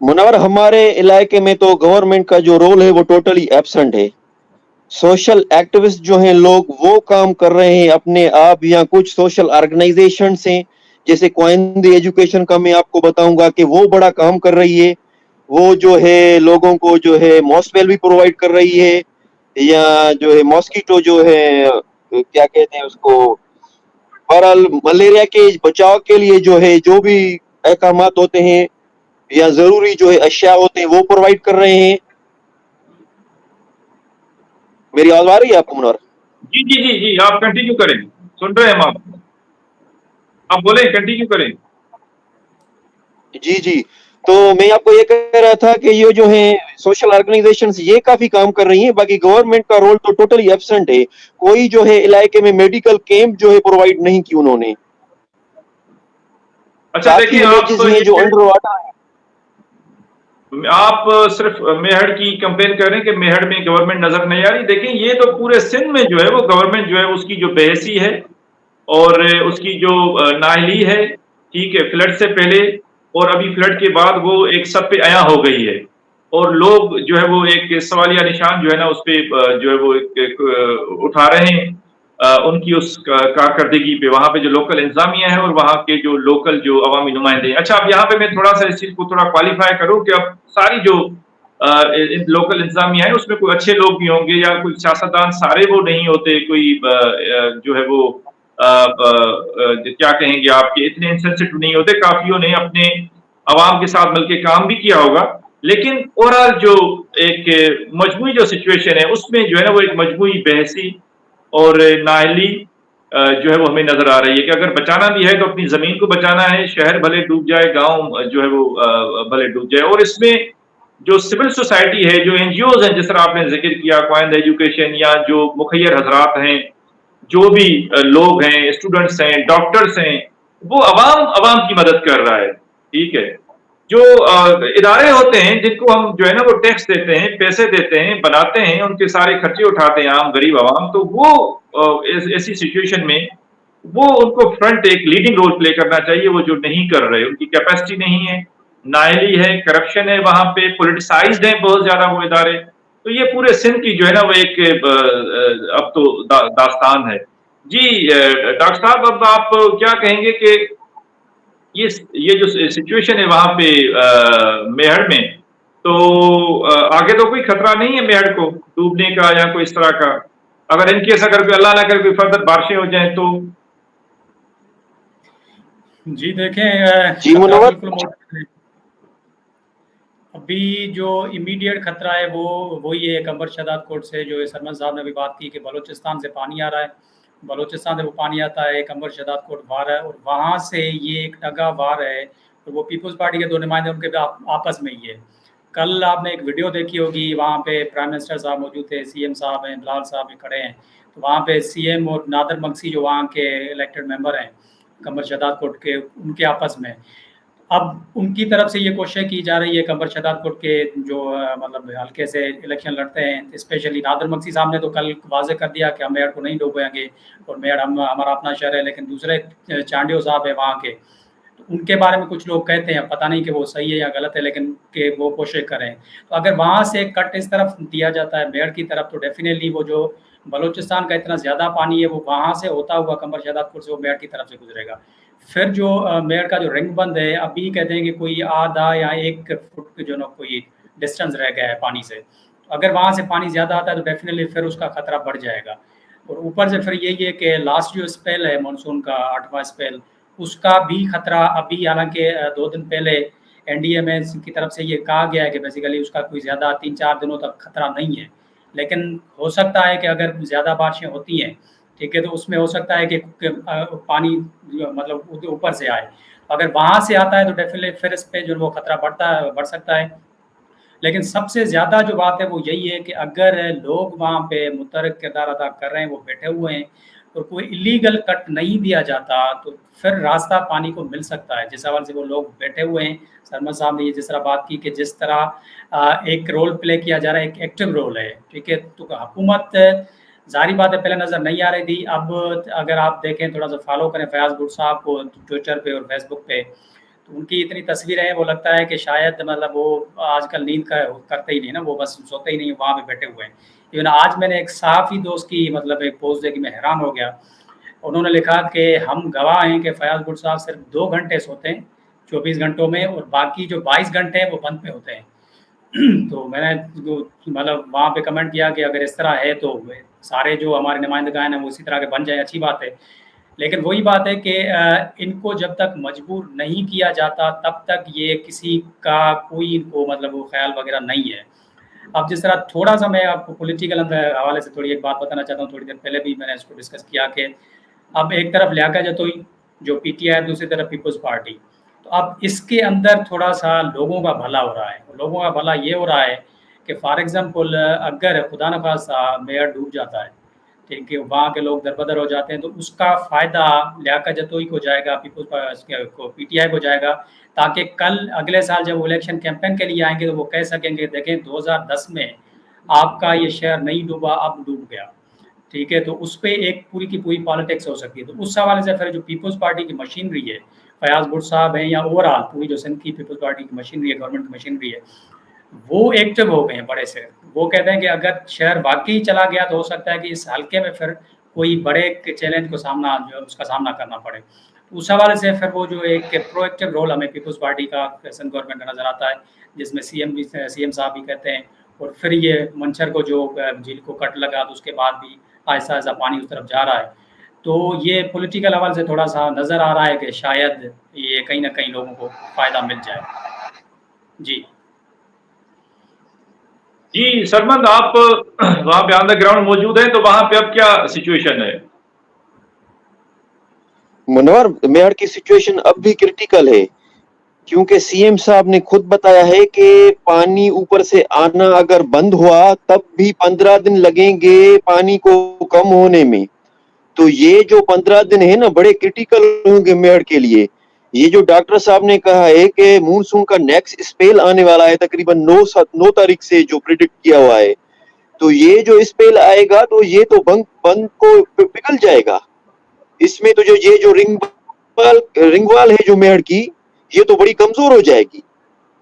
मुनव्वर, हमारे इलाके में तो गवर्नमेंट का जो रोल है वो टोटली एब्सेंट है। सोशल एक्टिविस्ट जो हैं लोग, वो काम कर रहे हैं अपने आप, या कुछ सोशल ऑर्गेनाइजेशन हैं जैसे क्वाइंदी एजुकेशन का मैं आपको बताऊंगा कि वो बड़ा काम कर रही है। वो जो है लोगों को जो है मॉस्पेल भी प्रोवाइड कर रही है, या जो है मॉस्किटो जो है क्या कहते हैं उसको, बहरहाल मलेरिया के बचाव के लिए जो है जो भी अहकामात होते हैं या जरूरी जो है अशिया होते हैं वो प्रोवाइड कर रहे हैं। मेरी आवाज आ रही है आपको मुनव्वर? जी जी जी जी, आप कंटिन्यू करें, सुन रहे हैं हम आप बोले, कंटिन्यू करें। जी जी, तो मैं आपको ये कह रहा था कि ये जो है सोशल ऑर्गेनाइजेशंस ये काफी काम कर रही हैं, बाकी गवर्नमेंट का रोल तो टोटली एब्सेंट है। कोई जो है इलाके में मेडिकल कैंप जो है प्रोवाइड नहीं की उन्होंने। अच्छा देखिए, जो अंडर वाटर, आप सिर्फ मेहड़ की कंप्लेन कर रहे हैं कि मेहड़ में गवर्नमेंट नजर नहीं आ रही। देखें, ये तो पूरे सिंध में जो है वो गवर्नमेंट जो है उसकी जो बेहसी है और उसकी जो नाअहली है, ठीक है, फ्लड से पहले और अभी फ्लड के बाद वो एक सब पे आया हो गई है, और लोग जो है वो एक सवालिया निशान जो है ना उस पर जो है वो एक उठा रहे हैं उनकी उस कारकर्दगी पे, वहां पे जो लोकल इंतजामिया है और वहां के जो लोकल जो अवामी नुमाइंदे हैं। अच्छा, अब यहाँ पे मैं थोड़ा सा इस चीज को थोड़ा क्वालिफाई करूँ कि अब सारी जो लोकल इंतजामिया है उसमें कोई अच्छे लोग भी होंगे या कोई सियासतदान, सारे वो नहीं होते, कोई जो है वो क्या कहेंगे आपके इतने इंसेंसिटिव नहीं होते, काफियों ने अपने अवाम के साथ मिलकर काम भी किया होगा, लेकिन ओवरऑल जो एक मजमूई जो सिचुएशन है उसमें जो है ना वो एक मजमूई बहसी और नाअहली जो है वो हमें नजर आ रही है कि अगर बचाना भी है तो अपनी जमीन को बचाना है, शहर भले डूब जाए, गांव जो है वो भले डूब जाए। और इसमें जो सिविल सोसाइटी है, जो एनजीओज हैं, जिस तरह आपने जिक्र किया, क्वाइंद एजुकेशन या जो मुखैर हजरात हैं, जो भी लोग हैं, स्टूडेंट्स हैं, डॉक्टर्स हैं, वो अवाम अवाम की मदद कर रहा है। ठीक है, जो इदारे होते हैं जिनको हम जो है ना वो टैक्स देते हैं, पैसे देते हैं, बनाते हैं, उनके सारे खर्चे उठाते हैं आम गरीब आवाम, तो वो ऐसी सिचुएशन में वो उनको फ्रंट एक लीडिंग रोल प्ले करना चाहिए, वो जो नहीं कर रहे, उनकी कैपेसिटी नहीं है, नाअहली है, करप्शन है, वहां पे पोलिटिसाइज्ड है बहुत ज्यादा वो इदारे। तो ये पूरे सिंध की जो है ना वो एक अब तो दास्तान है। जी डॉक्टर साहब, अब आप क्या कहेंगे कि ये जो सिचुएशन है वहां पे मेहर में, तो आगे तो कोई खतरा नहीं है मेहर को डूबने का या कोई इस तरह का, अगर इनकेस अगर कोई अल्लाह ना करे कोई फर्दर बारिशें हो जाएं तो? जी देखें, जी खतरा मुनव्वर। बिल्कुल मौजूद है। अभी जो इमीडिएट खतरा है वो वही है कंबर शहदाद कोट से, जो सरमन साहब ने भी बात की कि बलूचिस्तान से पानी आ रहा है, बलूचिस्तान से वो पानी आता है, कंबर शहदाद कोट वार है, और वहाँ से ये एक टगा वार है, और वो पीपल्स पार्टी के दो नुमाइंदे उनके भी आपस में ही है। कल आपने एक वीडियो देखी होगी, वहाँ पे प्राइम मिनिस्टर साहब मौजूद थे, सीएम साहब हैं, बिलाल साहब भी खड़े हैं, तो वहाँ पे सीएम और नादर मक्सी जो वहाँ के इलेक्टेड मेंबर हैं कंबर शहदाद कोट के, उनके आपस में अब उनकी तरफ से ये कोशिश की जा रही है। कंबर शहदाद कोट के जो मतलब हल्के से इलेक्शन लड़ते हैं, स्पेशली नादर मक्सी साहब ने तो कल वाजे कर दिया कि हम मेयर को नहीं डूबेंगे, और मेयर हमारा अपना शहर है, लेकिन दूसरे चांडियो साहब है वहाँ के, तो उनके बारे में कुछ लोग कहते हैं, पता नहीं कि वो सही है या गलत है, लेकिन कि वो कोशिश करें। तो अगर वहाँ से कट इस तरफ दिया जाता है मेयर की तरफ, तो डेफिनेटली वो जो बलूचिस्तान का इतना ज़्यादा पानी है वो वहाँ से होता हुआ कंबर शहदाद कोट से वो मेयर की तरफ से गुजरेगा। फिर जो मेयर का जो रिंग बंद है, अभी कहते हैं कि कोई आधा या 1 फुट जो ना कोई डिस्टेंस रह गया है पानी से, तो अगर वहाँ से पानी ज़्यादा आता है तो डेफिनेटली फिर उसका खतरा बढ़ जाएगा। और ऊपर से फिर यही है कि लास्ट जो स्पेल है मानसून का 8वां स्पेल, उसका भी खतरा अभी, हालांकि 2 दिन पहले एनडीए में की तरफ से ये कहा गया है कि बेसिकली उसका कोई ज़्यादा 3-4 दिनों तक खतरा नहीं है, लेकिन हो सकता है कि अगर ज़्यादा बारिशें होती हैं, ठीक है, तो उसमें हो सकता है कि पानी मतलब ऊपर से आए। अगर वहाँ से आता है तो डेफिनेटली फिर इस पे जो वो खतरा बढ़ सकता है। लेकिन सबसे ज़्यादा जो बात है वो यही है कि अगर लोग वहाँ पे मुतहर्रिक किरदार अदा कर रहे हैं, वो बैठे हुए हैं, और कोई इलीगल कट नहीं दिया जाता, तो फिर रास्ता पानी को मिल सकता है। जिस हवाले से वो लोग बैठे हुए हैं, सरमन साहब ने ये जिस तरह बात की कि जिस तरह एक रोल प्ले किया जा रहा है, एक एक्टिव रोल है, ठीक है, तो हुकूमत ज़ाहिर बात है पहले नज़र नहीं आ रही थी, अब अगर आप देखें, थोड़ा सा फॉलो करें फयाज़ गुट साहब को ट्विटर पे और फेसबुक पे, तो उनकी इतनी तस्वीरें हैं, वो लगता है कि शायद मतलब वो आजकल नींद करते ही नहीं ना, वो बस सोते ही नहीं, वहाँ पे बैठे हुए हैं। इवन आज मैंने एक सहाफ़ी दोस्त की मतलब एक पोस्ट देखी, मैं हैरान हो गया। उन्होंने लिखा कि हम गवाह हैं कि फयाज़ गुट साहब सिर्फ 2 घंटे सोते हैं 24 घंटों में, और बाकी जो 22 घंटे हैं वो बंद पे होते हैं। तो मैंने मतलब वहाँ पे कमेंट किया कि अगर इस तरह है तो सारे जो हमारे नुमाइंदगान हैं वो इसी तरह के बन जाए, अच्छी बात है। लेकिन वही बात है कि इनको जब तक मजबूर नहीं किया जाता तब तक ये किसी का कोई इनको मतलब वो ख्याल वगैरह नहीं है। अब जिस तरह थोड़ा-सा मैं आपको पॉलिटिकल हवाले से थोड़ी एक बात बताना चाहता हूँ, थोड़ी देर पहले भी मैंने इसको डिस्कस किया कि अब एक तरफ लियाकत जतोई जो पीटीआई है, दूसरी तरफ पीपल्स पार्टी, तो अब इसके अंदर थोड़ा-सा लोगों का भला हो रहा है। लोगों का भला ये हो रहा है कि फॉर एग्ज़ाम्पल अगर खुदा न खास्ता मेयर डूब जाता है, ठीक है, वहाँ के लोग दरबदर हो जाते हैं, तो उसका फ़ायदा लियाकत जतोई को जाएगा, पीटीआई को जाएगा, ताकि कल अगले साल जब वो इलेक्शन कैंपेन के लिए आएँगे तो वो कह सकेंगे देखें 2010 में आपका ये शहर नहीं डूबा, अब डूब गया। ठीक है, तो उस पे एक पूरी की पूरी पॉलिटिक्स हो सकती है। तो उस हवाले से फिर जो पीपल्स पार्टी की मशीनरी है, फयाज़ भुट्टो साहब हैं या ओवरऑल पूरी जो सिंध की पीपल्स पार्टी की मशीनरी है, गवर्नमेंट की मशीनरी है, वो एक्टिव हो गए हैं बड़े से। वो कहते हैं कि अगर शहर वाक़ई चला गया तो हो सकता है कि इस हल्के में फिर कोई बड़े चैलेंज को सामना जो है उसका सामना करना पड़े। उस हवाले से फिर वो जो एक प्रोएक्टिव रोल हमें पीपल्स पार्टी का सिंध गवर्नमेंट का नज़र आता है, जिसमें सीएम साहब भी कहते हैं, और फिर ये मंशर को जो झील को कट लगा तो उसके बाद भी आहिस्ता-आहिस्ता पानी उस तरफ जा रहा है। तो ये पॉलिटिकल हवाले से थोड़ा-सा नज़र आ रहा है कि शायद ये कहीं न कहीं लोगों को फ़ायदा मिल जाए। जी। जी, सरमद आप वहाँ पे ऑन द ग्राउंड मौजूद हैं, तो वहाँ पे अब क्या सिचुएशन है? मनोहर, मेहर की सिचुएशन अब भी क्रिटिकल है, क्योंकि सीएम साहब ने खुद बताया है कि पानी ऊपर से आना अगर बंद हुआ तब भी 15 दिन लगेंगे पानी को कम होने में। तो ये जो 15 दिन है ना, बड़े क्रिटिकल होंगे मेहर के लिए। ये जो डॉक्टर साहब ने कहा है कि मानसून का नेक्स्ट स्पेल आने वाला है तकरीबन 9 तारीख से जो प्रिडिक्ट किया हुआ है, तो ये जो स्पेल आएगा तो ये तो बंद को पिघल जाएगा। इसमें तो ये जो रिंगवाल है जो मेहर की, ये तो बड़ी कमजोर हो जाएगी,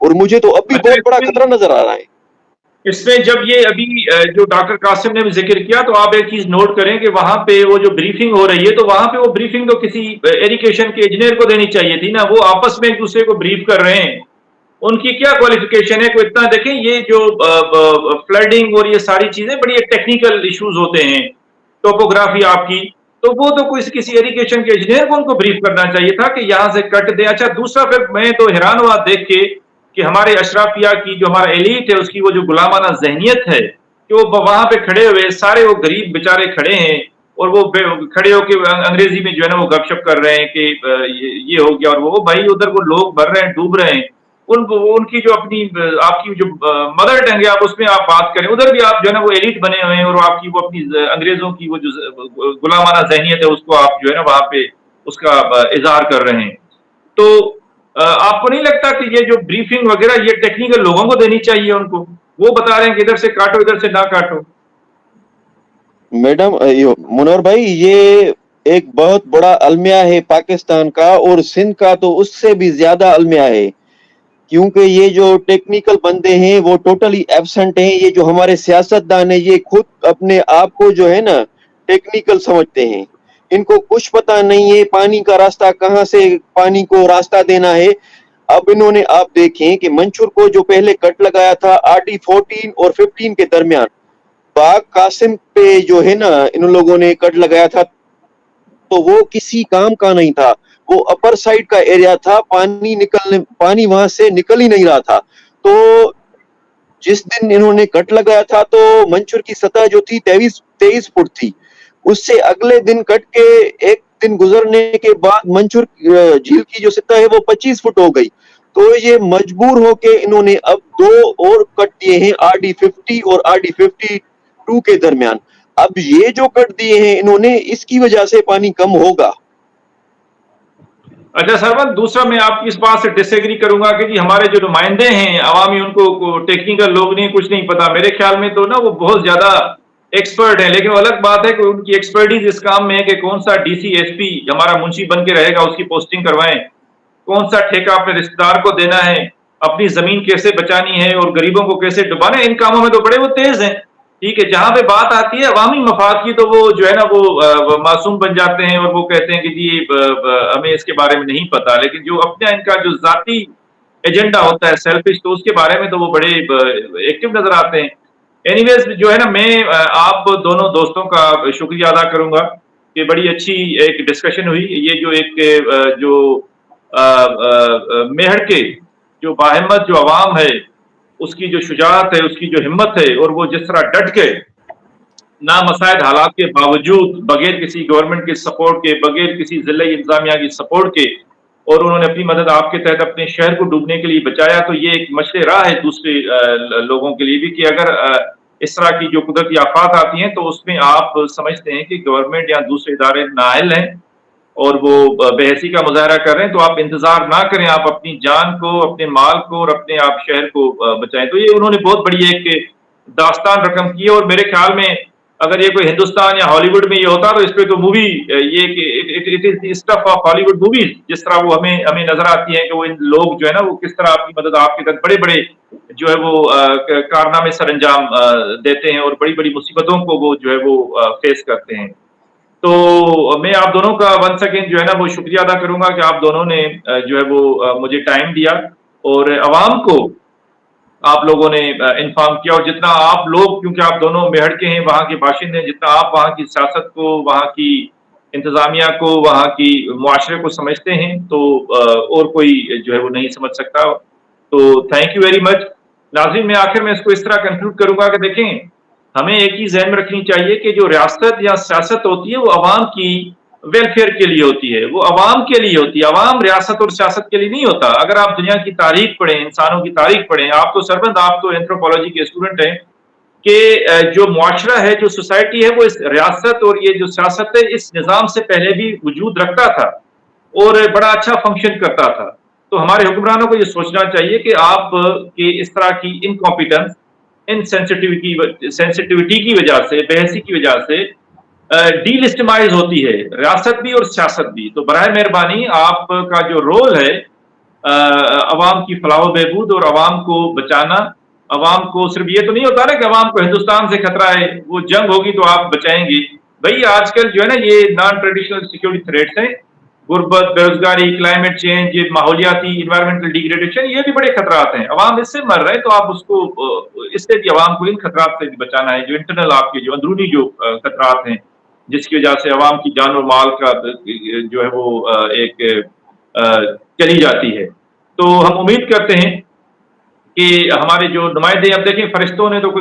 और मुझे तो अब भी अच्छा, बहुत बड़ा खतरा नजर आ रहा है। इसमें जब ये अभी जो डॉक्टर कासिम ने भी जिक्र किया, तो आप एक चीज नोट करें कि वहां पे वो जो ब्रीफिंग हो रही है, तो वहां पे वो ब्रीफिंग तो किसी इरिगेशन के इंजीनियर को देनी चाहिए थी ना। वो आपस में एक दूसरे को ब्रीफ कर रहे हैं, उनकी क्या क्वालिफिकेशन है? कोई इतना देखें, ये जो फ्लडिंग और ये सारी चीजें बड़ी टेक्निकल इश्यूज होते हैं, टोपोग्राफी आपकी, तो वो तो कोई किसी इरिगेशन के इंजीनियर को उनको ब्रीफ करना चाहिए था कि यहाँ से कट दे। अच्छा, दूसरा फिर मैं तो हैरान हुआ देख के कि हमारे अशराफिया की जो हमारा एलीट है, उसकी वो जो गुलामाना जहनियत है, कि वो वहां पे खड़े हुए सारे वो गरीब बेचारे खड़े हैं, और वो खड़े होकर अंग्रेजी में जो है ना वो गपशप कर रहे हैं कि ये हो गया, और वो भाई उधर वो लोग मर रहे हैं, डूब रहे हैं। उनकी जो अपनी आपकी जो मदर टंग है, आप उसमें आप बात करें, उधर भी आप जो है ना वो एलिट बने हुए हैं, और आपकी वो अपनी अंग्रेजों की वो जो गुलामाना जहनियत है, उसको आप जो है ना वहां पे उसका इजहार कर रहे हैं। तो आपको नहीं लगता कि ये जो ब्रीफिंग वगैरह ये टेक्निकल लोगों को देनी चाहिए? उनको वो बता रहे हैं कि इधर से काटो, इधर से ना काटो। मैडम, मुनवर भाई, ये एक बहुत बड़ा अलमिया है पाकिस्तान का, और सिंध का तो उससे भी ज्यादा अलमिया है, क्योंकि ये जो टेक्निकल बंदे हैं वो टोटली एब्सेंट हैं। ये जो हमारे सियासतदान है, ये खुद अपने आप को जो है ना टेक्निकल समझते हैं, इनको कुछ पता नहीं है पानी का रास्ता, कहाँ से पानी को रास्ता देना है। अब इन्होंने, आप देखें कि मंशूर को जो पहले कट लगाया था RD 14 और 15 के दरमियान, बाग कासिम पे जो है ना इन लोगों ने कट लगाया था, तो वो किसी काम का नहीं था। वो अपर साइड का एरिया था, पानी वहां से निकल ही नहीं रहा था। तो जिस दिन इन्होंने कट लगाया था तो मंशूर की सतह जो थी 23 फुट थी। उससे अगले दिन कट के एक दिन गुजरने के बाद मंशूर झील की जो सतह है वो 25 फुट हो गई। तो ये मजबूर होके इन्होंने अब 2 और कट दिए हैं, RD 50 और RD 52 के दरमियान। अब ये जो कट दिए हैं इन्होंने, इसकी वजह से पानी कम होगा। अच्छा सरवन, दूसरा मैं आपकी इस बात से डिसएग्री करूंगा कि जी हमारे जो नुमाइंदे हैं अवामी, उनको टेक्निकल लोग नहीं, कुछ नहीं पता। मेरे ख्याल में तो ना वो बहुत ज्यादा एक्सपर्ट है, लेकिन अलग बात है कि उनकी एक्सपर्टीज इस काम में है कि कौन सा DC SP हमारा मुंशी बन के रहेगा, उसकी पोस्टिंग करवाएं, कौन सा ठेका अपने रिश्तेदार को देना है, अपनी जमीन कैसे बचानी है और गरीबों को कैसे डुबाना है, इन कामों में तो बड़े वो तेज हैं। ठीक है, जहां पे बात आती है अवामी मफाद की, तो वो जो है ना वो मासूम बन जाते हैं और वो कहते हैं कि जी हमें इसके बारे में नहीं पता। लेकिन जो अपना इनका जो जाती एजेंडा होता है, सेल्फिश, तो उसके बारे में तो वो बड़े एक्टिव नजर आते हैं। एनीवेज, जो है ना मैं आप दोनों दोस्तों का शुक्रिया अदा करूंगा कि बड़ी अच्छी एक डिस्कशन हुई। ये जो एक जो मेहर के जो बाहिम्मत जो अवाम है, उसकी जो शुजाअत है, उसकी जो हिम्मत है, और वो जिस तरह डट के नामसाइद हालात के बावजूद, बगैर किसी गवर्नमेंट के सपोर्ट के, बगैर किसी जिला इंतजामिया की सपोर्ट के, और उन्होंने अपनी मदद आपके तहत अपने शहर को डूबने के लिए बचाया, तो ये एक मशले राह है दूसरे लोगों के लिए भी कि अगर इस तरह की जो कुदरती आफात आती हैं तो उसमें आप समझते हैं कि गवर्नमेंट या दूसरे इदारे नाअहल हैं और वो बेहसी का मुजाहरा कर रहे हैं, तो आप इंतजार ना करें, आप अपनी जान को, अपने माल को और अपने आप शहर को बचाएं। तो ये उन्होंने बहुत बड़ी एक दास्तान रकम की है, और मेरे ख्याल में अगर ये कोई हिंदुस्तान या हॉलीवुड में ये होता तो इस पे तो मूवी, ये it is stuff of Hollywood movies, जिस तरह वो हमें नजर आती है कि वो इन लोग जो है ना वो किस तरह आपकी मदद आपके तक बड़े बड़े जो है वो कारनामे सर अंजाम देते हैं, और बड़ी बड़ी मुसीबतों को वो जो है वो फेस करते हैं। तो मैं आप दोनों का वन सेकेंड जो है ना वो शुक्रिया अदा करूंगा कि आप दोनों ने जो है वो मुझे टाइम दिया और अवाम को आप लोगों ने इन्फॉर्म किया। और जितना आप लोग, क्योंकि आप दोनों मेहर के हैं, वहाँ के बाशिंदे हैं, जितना आप वहाँ की सियासत को, वहाँ की इंतजामिया को, वहाँ की मुआशरे को समझते हैं, तो और कोई जो है वो नहीं समझ सकता। तो थैंक यू वेरी मच। नाज़रीन, मैं आखिर में इसको इस तरह कंक्लूड करूंगा कि देखें, हमें एक ही ज़हन में रखनी चाहिए कि जो रियासत या सियासत होती है वो अवाम की वेलफेयर के लिए होती है, वो अवाम के लिए होती है, अवाम रियासत और सियासत के लिए नहीं होता। अगर आप दुनिया की तारीख पढ़ें, इंसानों की तारीख पढ़ें, आप तो सरबंद, आप तो एंथ्रोपोलॉजी के स्टूडेंट हैं, कि जो मुआशरा है, जो सोसाइटी है, वो इस रियासत और ये जो सियासत है, इस निज़ाम से पहले भी वजूद रखता था और बड़ा अच्छा फंक्शन करता था। तो हमारे हुक्मरानों को ये सोचना चाहिए कि आप कि इस तरह की इनकॉम्पिटेंस, सेंसिटिविटी की वजह से, बहसी की वजह से डीलिस्टमाइज होती है रियासत भी और सियासत भी। तो बराए मेहरबानी आपका जो रोल है अवाम की फलाह बहबूद और अवाम को बचाना, अवाम को सिर्फ ये तो नहीं होता ना कि अवाम को हिंदुस्तान से खतरा है, वो जंग होगी तो आप बचाएंगे। भाई आजकल जो है ना ये नॉन ट्रेडिशनल सिक्योरिटी थ्रेट्स हैं, गुर्बत, बेरोजगारी, क्लाइमेट चेंज, ये माहौलियाती इन्वायरमेंटल डिग्रेडेशन, ये भी बड़े खतरात हैं। अवाम इससे मर रहे हैं तो आप उसको इससे भी अवाम को इन खतरात से भी बचाना है, जो इंटरनल आपके जो अंदरूनी जो खतरात हैं, जिसकी वजह से अवाम की जान और माल का जो है वो एक चली जाती है। तो हम उम्मीद करते हैं कि हमारे जो नुमाइंदे, अब देखें फरिश्तों ने तो कोई